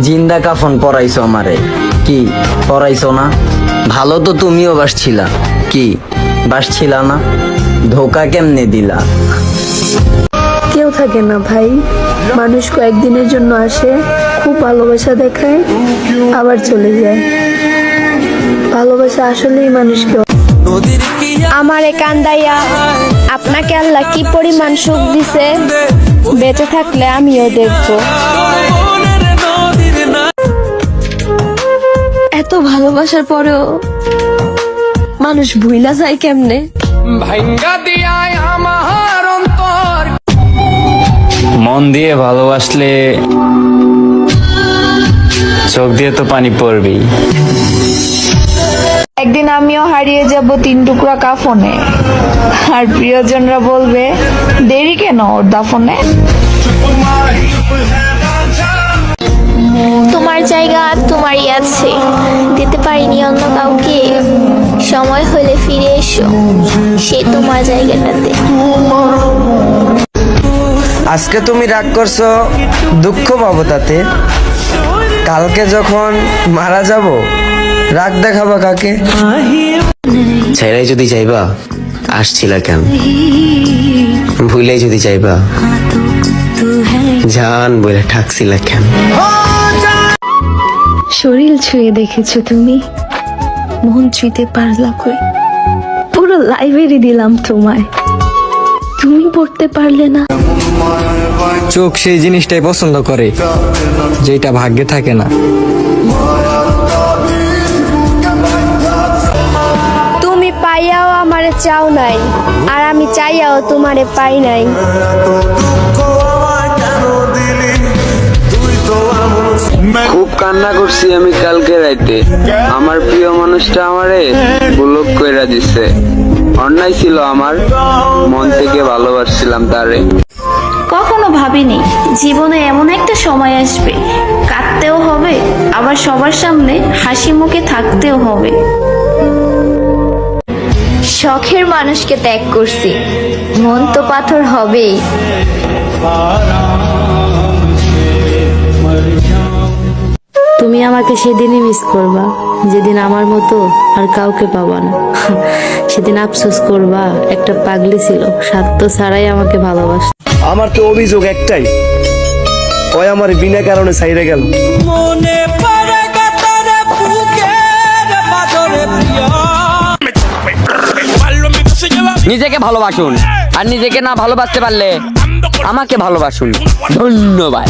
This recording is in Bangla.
জিন্দা কাফন পরাইছো আমারে, কি পরাইছো না? ভালো তো তুমিও বাসছিলা, কি বাসছিলা না? ধোকা কেমনে দিলা? কেউ থাকে না ভাই, মানুষ কয়েকদিনের জন্য আসে, খুব ভালোবাসা দেখায়, আবার চলে যায়। ভালোবাসা আসলেই মানুষকে আমারে কান্দাইয়া আপনাকে আল্লাহ কি পরিমাণ সুখ দিছে, বেঁচে থাকলে আমিও দেখবো। এত ভালোবাসার পরেও মানুষ ভুইলা যায় কেমনে? মন দিয়ে ভালোবাসলে চোখ দিয়ে তো পানি পড়বেই। একদিন আমিও হারিয়ে যাব 3 টুকরা কাফনে, আর প্রিয়জনরা বলবে দেরি কেন ওর দাফনে। তোমার জায়গা তোমারই আছে, দিতে পারিনি অন্য কাউকে। সময় হলে ফিরে এসো সে তোমার জায়গাটাতে। আজকে তুমি রাগ করছো, দুঃখ পাবো তাতে। কালকে যখন মারা যাব, রাগ দেখাবা কাকে? ছেড়ে যদি যাইবা আসছিলা কেন? ভুলে যদি যাইবা জান বলে ঠাকছিলা কেন? শরীর ছুঁয়ে দেখেছো তুমি, মন ছুঁতে পারলা কই? পুরো লাইব্রেরি দিলাম তোমায়, তুমি পড়তে পারলে না। চোখ সেই জিনিসটাই পছন্দ করে যেটা ভাগ্যে থাকে না। তুমি পাইয়াও আমারে চাও নাই, আর আমি চাইয়াও তোমারে পাই নাই। খুব কান্না করছি আমি কালকে রাইতে, আমার প্রিয় মানুষটা আমারে ব্লক কইরা দিছে। অন্যায় ছিল আমার, মন থেকে ভালোবাসছিলাম তারে। কখনো ভাবিনি জীবনে এমন একটা সময় আসবে, কাঁদতেও হবে আবার সবার সামনে হাসি মুখে থাকতেও হবে। শখের মানুষকে ত্যাগ করছি, মন তো পাথর হবেই। তুমি আমাকে সেদিনই মিস করবা যেদিন আমার মতো আর কাউকে পাবা না। সেদিন আফসোস করবা একটা পাগলি ছিল, স্বার্থ ছাড়াই আমাকে ভালোবাসত। আমার তো অভিযোগ একটাই, ওই আমার বিনা কারণে ছাইরে গেল। নিজেকে ভালোবাসুন, আর নিজেকে না ভালোবাসতে পারলে আমাকে ভালোবাসুন। ধন্যবাদ।